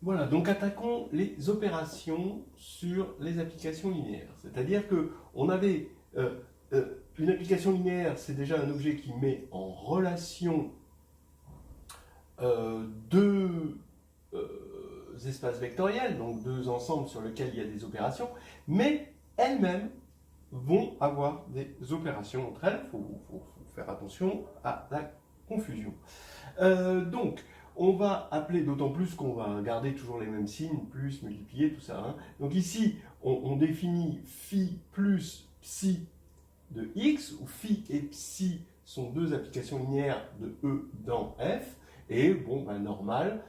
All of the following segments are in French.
Voilà, donc attaquons les opérations sur les applications linéaires. C'est-à-dire qu'on avait une application linéaire, c'est déjà un objet qui met en relation deux espaces vectoriels, donc deux ensembles sur lesquels il y a des opérations, mais elles-mêmes vont avoir des opérations entre elles. Il faut faire attention à la confusion. Donc, on va appeler, d'autant plus qu'on va garder toujours les mêmes signes, plus, multiplier, tout ça. Hein. Donc ici, on définit phi plus psi de x, où phi et psi sont deux applications linéaires de E dans F, et bon, ben, normal,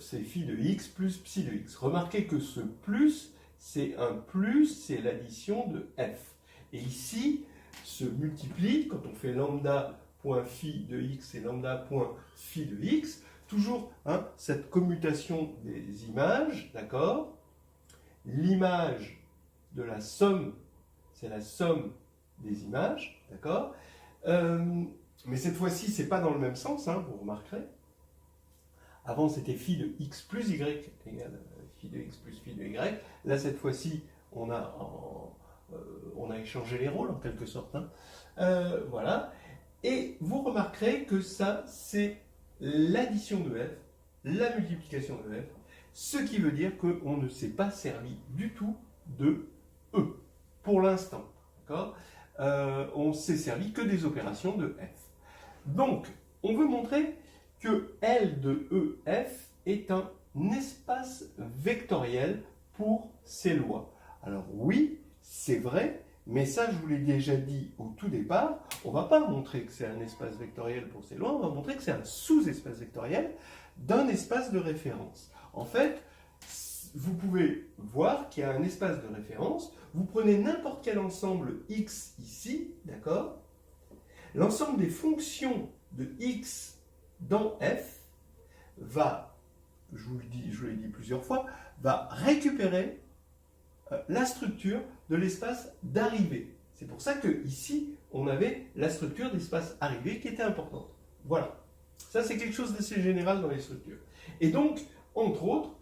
c'est phi de x plus psi de x. Remarquez que ce plus, c'est un plus, c'est l'addition de F. Et ici, se multiplie, quand on fait lambda.phi de x et lambda.phi de x, toujours hein, cette commutation des images, d'accord? L'image de la somme, c'est la somme des images, d'accord? Mais cette fois-ci, c'est pas dans le même sens, hein, vous remarquerez. Avant, c'était phi de x plus y égale phi de x plus phi de y. Là, cette fois-ci, on a échangé les rôles, en quelque sorte. Hein. Voilà. Et vous remarquerez que ça, c'est l'addition de f, la multiplication de f, ce qui veut dire qu'on ne s'est pas servi du tout de e, pour l'instant. On s'est servi que des opérations de f. Donc, on veut montrer que L de EF est un espace vectoriel pour ces lois. Alors oui, c'est vrai, mais ça je vous l'ai déjà dit au tout départ, on ne va pas montrer que c'est un espace vectoriel pour ces lois, on va montrer que c'est un sous-espace vectoriel d'un espace de référence. En fait, vous pouvez voir qu'il y a un espace de référence, vous prenez n'importe quel ensemble x ici, d'accord? L'ensemble des fonctions de x dans f va, je vous l'ai dit plusieurs fois, va récupérer la structure de l'espace d'arrivée. C'est pour ça que ici on avait la structure d'espace arrivée qui était importante. Voilà. Ça, c'est quelque chose d'assez général dans les structures. Et donc, entre autres,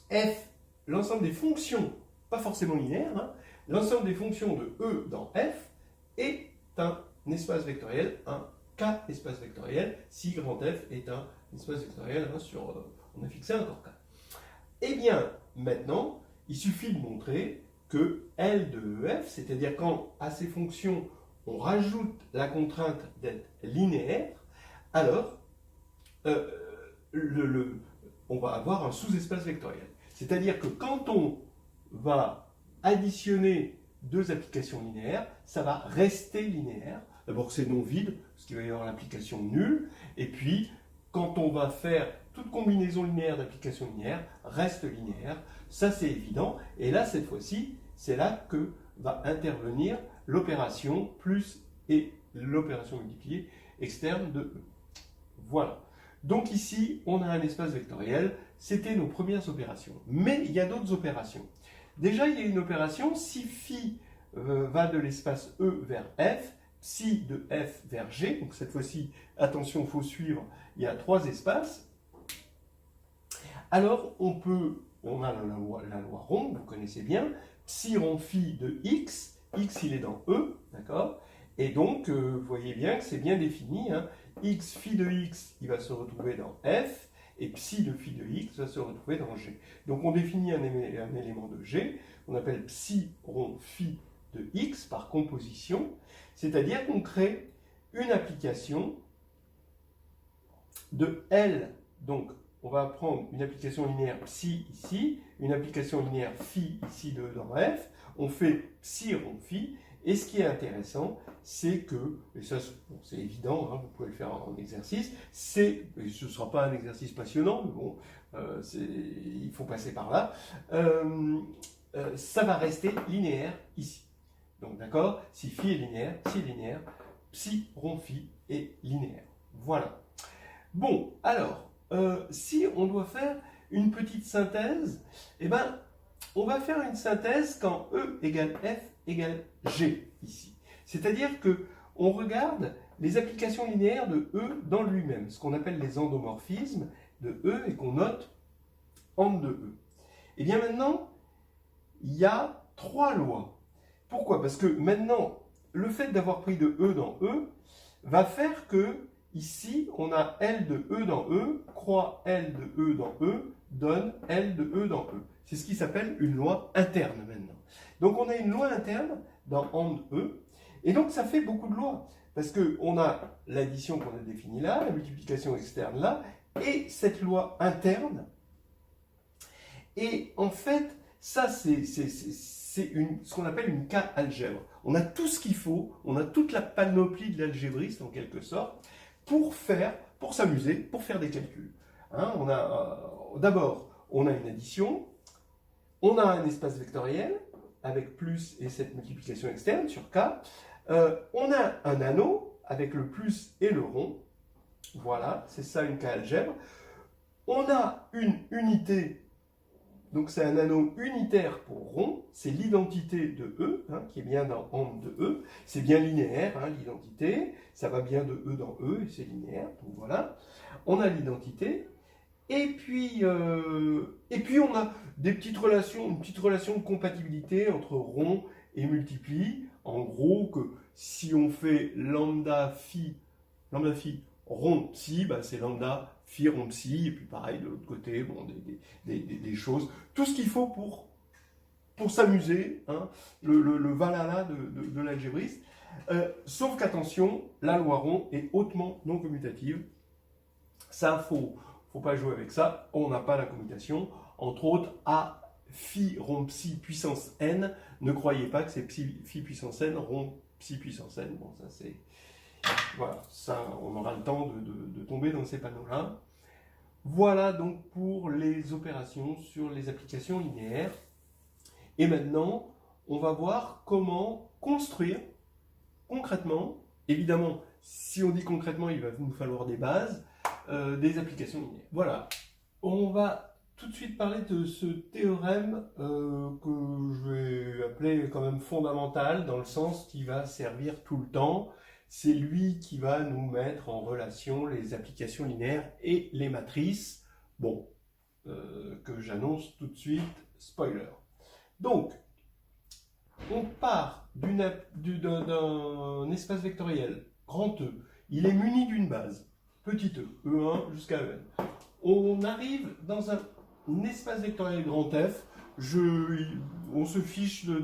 f, l'ensemble des fonctions, pas forcément linéaires, hein, l'ensemble des fonctions de E dans f est un espace vectoriel, un K espace vectoriel, si grand F est un espace vectoriel, hein, on a fixé un corps K. Eh bien, maintenant, il suffit de montrer que L de EF, c'est-à-dire quand à ces fonctions on rajoute la contrainte d'être linéaire, alors on va avoir un sous-espace vectoriel. C'est-à-dire que quand on va additionner deux applications linéaires, ça va rester linéaire. D'abord, c'est non vide, parce qu'il va y avoir l'application nulle. Et puis, quand on va faire toute combinaison linéaire d'applications linéaires, reste linéaire. Ça, c'est évident. Et là, cette fois-ci, c'est là que va intervenir l'opération plus et l'opération multipliée externe de E. Voilà. Donc ici, on a un espace vectoriel. C'était nos premières opérations. Mais il y a d'autres opérations. Déjà, il y a une opération, si phi va de l'espace E vers F, psi de F vers G, donc cette fois-ci, attention, il faut suivre, il y a trois espaces. Alors, on a la loi ronde, vous connaissez bien, psi rond phi de x, x il est dans E, d'accord? Et donc, vous voyez bien que c'est bien défini, hein, x phi de x, il va se retrouver dans F, et psi de phi de x va se retrouver dans G. Donc on définit un élément de G, on appelle psi rond phi de x par composition, c'est-à-dire qu'on crée une application de L, donc on va prendre une application linéaire psi ici, une application linéaire phi ici dans F, on fait psi rond phi, et ce qui est intéressant, c'est que, et ça c'est évident, hein, vous pouvez le faire en exercice, ce ne sera pas un exercice passionnant, mais bon, il faut passer par là, ça va rester linéaire ici. Donc d'accord, si phi est linéaire, psi rond phi est linéaire. Voilà. Bon, alors, si on doit faire une petite synthèse, eh ben, on va faire une synthèse quand E égale F égale G ici. C'est-à-dire qu'on regarde les applications linéaires de E dans lui-même, ce qu'on appelle les endomorphismes de E et qu'on note AND de E. Et bien maintenant, il y a 3 lois. Pourquoi? Parce que maintenant, le fait d'avoir pris de E dans E va faire que, ici, on a L de E dans E, croix L de E dans E, donne L de E dans E. C'est ce qui s'appelle une loi interne maintenant. Donc on a une loi interne dans AND E, et donc ça fait beaucoup de lois. Parce qu'on a l'addition qu'on a définie là, la multiplication externe là, et cette loi interne. Et en fait, ça c'est ce qu'on appelle une K-algèbre. On a tout ce qu'il faut, on a toute la panoplie de l'algébriste en quelque sorte, pour s'amuser, pour faire des calculs. Hein, d'abord, on a une addition, on a un espace vectoriel, avec plus et cette multiplication externe sur K. On a un anneau, avec le plus et le rond. Voilà, c'est ça une K-algèbre. On a une unité. Donc c'est un anneau unitaire pour rond, c'est l'identité de E, hein, qui est bien dans AND de E. C'est bien linéaire, hein, l'identité, ça va bien de E dans E, et c'est linéaire, donc voilà. On a l'identité, et puis on a des petites relations, une petite relation de compatibilité entre rond et multipli. En gros, que si on fait lambda phi rond psi, bah c'est lambda phi rond psi, et puis pareil de l'autre côté, bon, des choses, tout ce qu'il faut pour s'amuser, hein, le valhalla de l'algébriste. Sauf qu'attention, la loi rond est hautement non commutative. Ça, faut pas jouer avec ça, on n'a pas la commutation. Entre autres, à phi rond psi puissance n, ne croyez pas que c'est phi puissance n rond psi puissance n. Bon, ça c'est... Voilà, ça, on aura le temps de tomber dans ces panneaux-là. Voilà donc pour les opérations sur les applications linéaires. Et maintenant, on va voir comment construire concrètement. Évidemment, si on dit concrètement, il va nous falloir des bases, des applications linéaires. Voilà, on va tout de suite parler de ce théorème que je vais appeler quand même fondamental, dans le sens qui va servir tout le temps. C'est lui qui va nous mettre en relation les applications linéaires et les matrices. Bon, que j'annonce tout de suite, spoiler. Donc, on part d'un espace vectoriel, grand E. Il est muni d'une base, petit e, E1 jusqu'à En. On arrive dans un espace vectoriel grand F. On se fiche de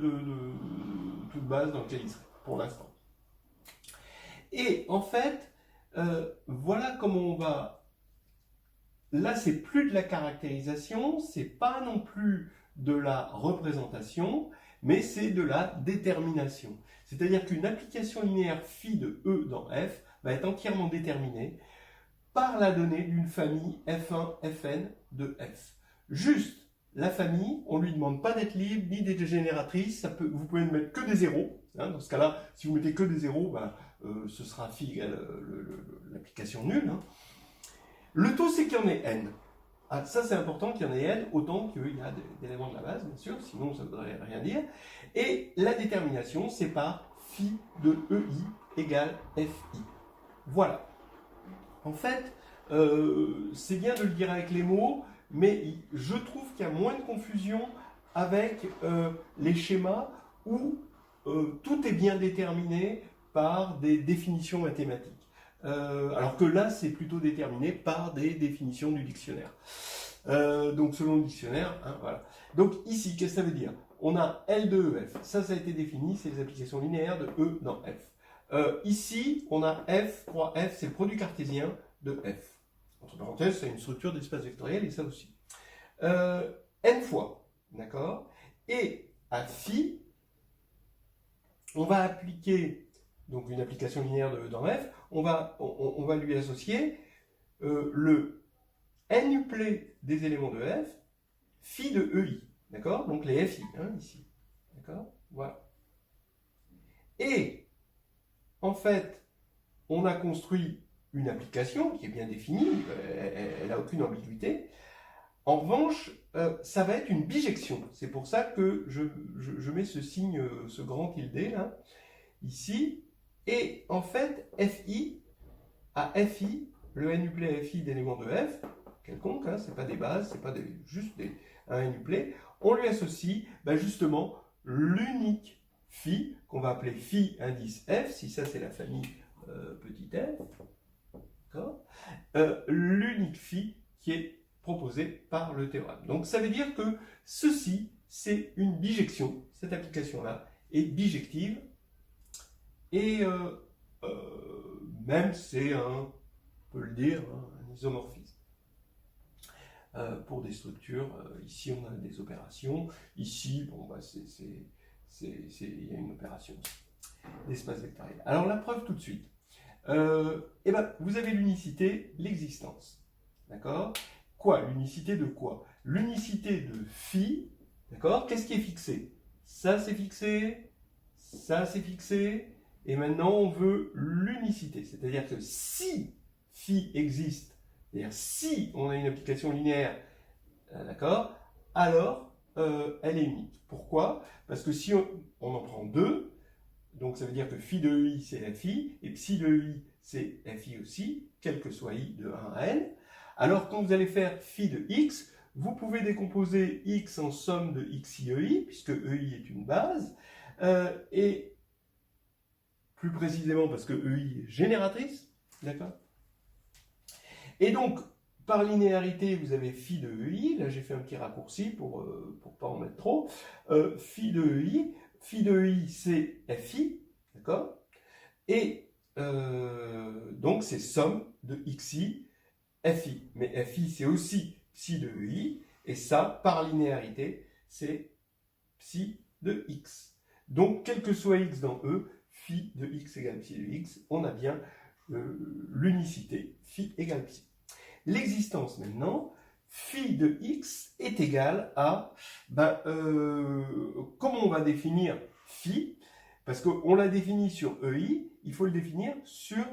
toute base dans laquelle il serait, pour l'instant. Et en fait, voilà comment on va... Là, c'est plus de la caractérisation, c'est pas non plus de la représentation, mais c'est de la détermination. C'est-à-dire qu'une application linéaire phi de E dans F va être entièrement déterminée par la donnée d'une famille F1, Fn de F. Juste, la famille, on ne lui demande pas d'être libre, ni d'être génératrice, vous pouvez ne mettre que des zéros. Hein, dans ce cas-là, si vous mettez que des zéros, ben, ce sera phi égale l'application nulle. Hein. Le taux, c'est qu'il y en ait n. Ah, ça, c'est important qu'il y en ait n, autant qu'il y a d'éléments de la base, bien sûr, sinon ça ne voudrait rien dire. Et la détermination, c'est par phi de EI égale FI. Voilà. En fait, c'est bien de le dire avec les mots, mais je trouve qu'il y a moins de confusion avec les schémas où tout est bien déterminé par des définitions mathématiques. Alors que là, c'est plutôt déterminé par des définitions du dictionnaire. Donc selon le dictionnaire, hein, voilà. Donc ici, qu'est-ce que ça veut dire? On a L de EF, ça a été défini, c'est les applications linéaires de E dans F. Ici, on a F, 3F, c'est le produit cartésien de F. Entre parenthèses, c'est une structure d'espace vectoriel, et ça aussi. N fois, d'accord? Et à phi, on va appliquer donc une application linéaire de E dans F, on va lui associer le n-uplet des éléments de F, phi de EI, d'accord? Donc les FI, hein, ici, d'accord? Voilà. Et, en fait, on a construit une application qui est bien définie, elle n'a aucune ambiguïté. En revanche, ça va être une bijection. C'est pour ça que je mets ce signe, ce grand tilde, là, ici. Et en fait, FI, à FI, le n-uplet FI d'éléments de F, quelconque, hein, c'est pas des bases, c'est pas juste un n-uplet, on lui associe justement l'unique phi, qu'on va appeler phi indice f, si ça c'est la famille petit f, d'accord, l'unique phi qui est proposé par le théorème. Donc ça veut dire que ceci, c'est une bijection, cette application-là est bijective, et même c'est on peut le dire, un isomorphisme. Pour des structures, ici on a des opérations, ici, bon, il y a une opération d'espace vectoriel. Alors la preuve tout de suite. Vous avez l'unicité, l'existence. D'accord? Quoi? L'unicité de quoi? L'unicité de phi, d'accord? Qu'est-ce qui est fixé? Ça c'est fixé, ça c'est fixé, et maintenant on veut l'unicité. C'est-à-dire que si phi existe, c'est-à-dire si on a une application linéaire, d'accord, alors elle est unique. Pourquoi? Parce que si on en prend deux, donc ça veut dire que phi de i c'est fi, et psi de i c'est fi aussi, quel que soit i de 1 à n. Alors quand vous allez faire phi de x, vous pouvez décomposer x en somme de xi ei, puisque ei est une base, et plus précisément parce que ei est génératrice, d'accord? Et donc, par linéarité, vous avez phi de ei, là j'ai fait un petit raccourci pour ne pas en mettre trop, phi de ei c'est fi, d'accord? Et donc c'est somme de xi, fi. Mais fi c'est aussi psi de ei, et ça, par linéarité, c'est psi de x. Donc, quel que soit x dans E, phi de x égale psi de x, on a bien l'unicité, phi égale psi. L'existence maintenant, phi de x est égal à, comment on va définir phi? Parce qu'on l'a défini sur ei, il faut le définir sur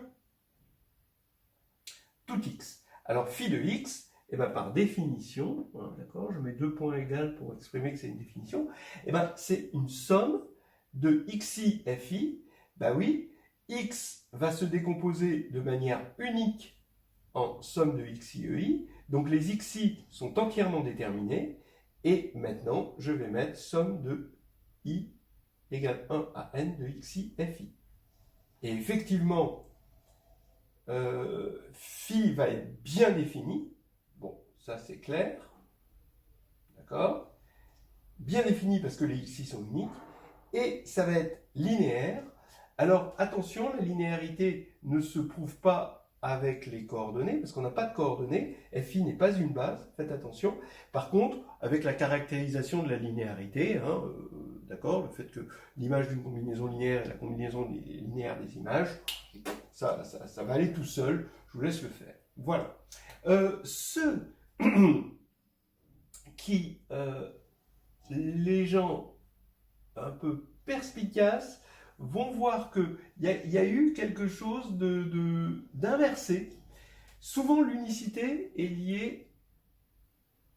tout x. Alors phi de x, par définition, d'accord, je mets 2 points égaux pour exprimer que c'est une définition, c'est une somme de xi fi. Oui, x va se décomposer de manière unique en somme de xi ei, donc les xi sont entièrement déterminés, et maintenant je vais mettre somme de i égale 1 à n de xi fi. Et effectivement, phi va être bien défini, bon, ça c'est clair, d'accord, bien défini parce que les xi sont uniques, et ça va être linéaire. Alors attention, la linéarité ne se prouve pas avec les coordonnées, parce qu'on n'a pas de coordonnées, fi n'est pas une base, faites attention. Par contre, avec la caractérisation de la linéarité, d'accord, le fait que l'image d'une combinaison linéaire est la combinaison linéaire des images, ça va aller tout seul, je vous laisse le faire. Voilà. Ceux qui, les gens un peu perspicaces, vont voir qu'il y a eu quelque chose d'inversé. Souvent, l'unicité est liée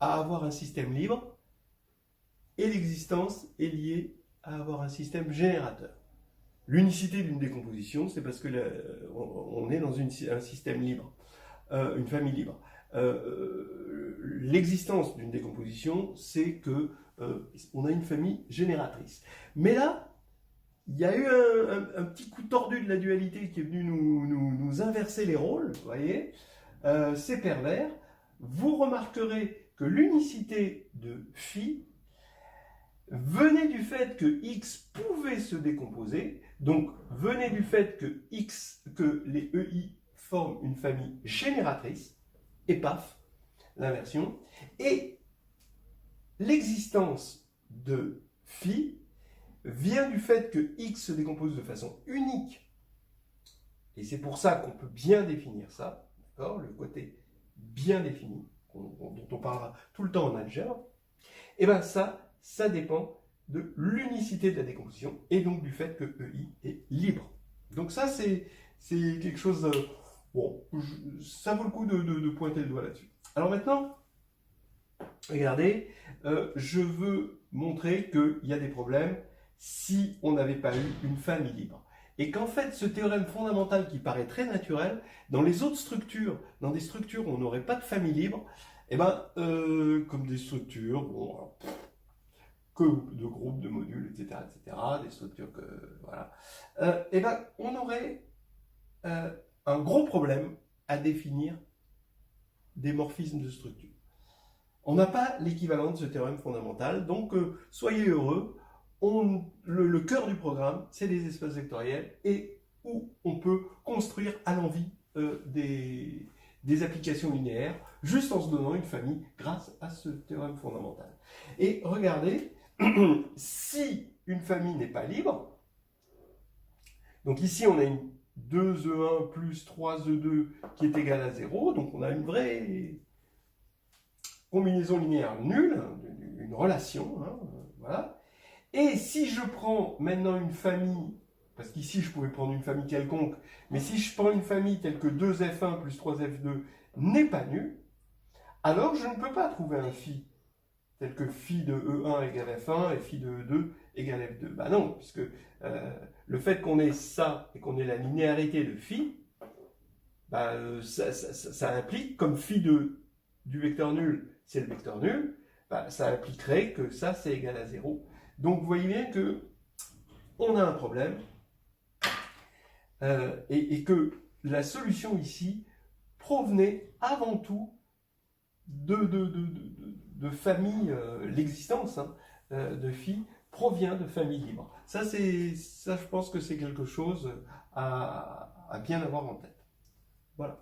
à avoir un système libre, et l'existence est liée à avoir un système générateur. L'unicité d'une décomposition, c'est parce que on est dans un système libre, une famille libre. L'existence d'une décomposition, c'est que on a une famille génératrice. Mais là, il y a eu un petit coup tordu de la dualité qui est venu nous inverser les rôles, vous voyez, c'est pervers. Vous remarquerez que l'unicité de phi venait du fait que x pouvait se décomposer, donc venait du fait que les ei forment une famille génératrice, et paf, l'inversion, et l'existence de phi vient du fait que x se décompose de façon unique, et c'est pour ça qu'on peut bien définir ça, d'accord, le côté bien défini, dont on parlera tout le temps en algèbre, et ça dépend de l'unicité de la décomposition, et donc du fait que ei est libre. Donc ça, c'est quelque chose, bon, ça vaut le coup de pointer le doigt là-dessus. Alors maintenant, regardez, je veux montrer qu'il y a des problèmes si on n'avait pas eu une famille libre. et qu'en fait, ce théorème fondamental qui paraît très naturel, dans les autres structures, dans des structures où on n'aurait pas de famille libre, eh ben, comme des structures, bon, alors, que de groupes, de modules, etc., des structures que, voilà, eh ben, on aurait un gros problème à définir des morphismes de structure. On n'a pas l'équivalent de ce théorème fondamental, donc soyez heureux. Le cœur du programme, c'est les espaces vectoriels et où on peut construire à l'envi des applications linéaires juste en se donnant une famille grâce à ce théorème fondamental. Et regardez, si une famille n'est pas libre, donc ici on a une 2E1 plus 3E2 qui est égale à 0, donc on a une vraie combinaison linéaire nulle, une relation, hein, voilà. Et si je prends maintenant une famille, parce qu'ici je pouvais prendre une famille quelconque, mais si je prends une famille telle que 2F1 plus 3F2 n'est pas nulle, alors je ne peux pas trouver un phi tel que phi de E1 égale F1 et phi de E2 égale F2. Ben non, puisque le fait qu'on ait ça et qu'on ait la linéarité de phi, ben, ça implique, comme phi du vecteur nul, c'est le vecteur nul, ben, ça impliquerait que ça c'est égal à 0. Donc vous voyez bien que on a un problème et que la solution ici provenait avant tout de famille, l'existence hein, de phi provient de famille libre. Ça, je pense que c'est quelque chose à bien avoir en tête.